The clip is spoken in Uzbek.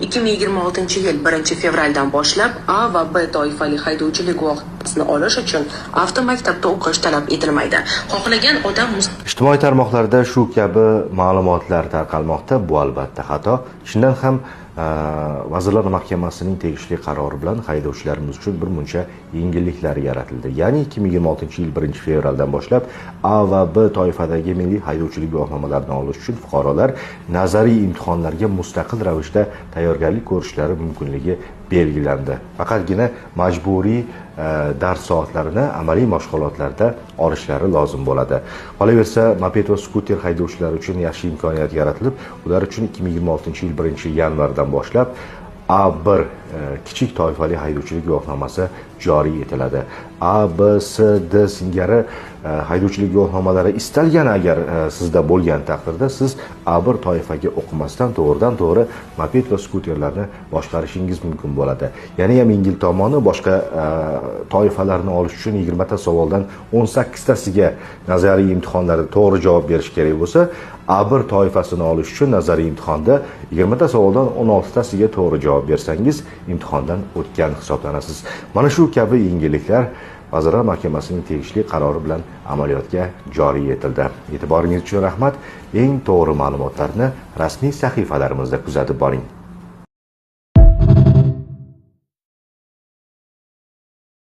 2026-yil 1-fevraldan boshlab A va B toifali haydovchilik guvohnomasini olish uchun avtomaktabda o'qish talab etilmaydi. Xohlagan odam ijtimoiy tarmoqlarda shu kabi ma'lumotlar tarqalmoqda. Bu albatta xato. Shundan ham Vazirlar Mahkamasining tegishli qarori bilan haydovchilarimiz uchun bir muncha yengilliklar yaratildi. Ya'ni 2026-yil 1-fevraldan boshlab A va B toifadagi milliy haydovchilik guvohnomalarini olish uchun fuqarolar nazariy imtihonlarga mustaqil ravishda tayyorgarlik ko'rishlari mumkinligi belgilandi. Faqatgina majburiy dars soatlarini amaliy mashg'ulotlarda olishlari lozim bo'ladi. Qolaversa, moped va skuter haydovchilari uchun yaxshi imkoniyat yaratilib, ular uchun 2026-yil 1-yanvardan boshlab A1 kichik toifali haydovchilik guvohnomasi joriy etiladi. A, B, C, D singari haydovchilik guvohnomalari istalgan agar sizda bo'lgan taqdirda siz A1 toifaga o'qimasdan to'g'ridan-to'g'ri moped va skuterlarni boshqarishingiz mumkin bo'ladi. Ya'ni ham yengil tomoni boshqa toifalarni olish uchun 20 ta savoldan 18 tasiga nazariy imtihonlarda to'g'ri javob berish kerak bo'lsa, A1 toifasini olish uchun nazariy imtihonda 20 ta savoldan 16 tasiga to'g'ri javob bersangiz imtihondan o'tgan hisoblanasiz. Mana shu kabi yengilliklar Vazirlar Mahkamasining tegishli qarori bilan amaliyotga joriy etildi. E'tiboringiz uchun rahmat. Eng to'g'ri ma'lumotlarni rasmiy sahifalarimizda kuzatib boring.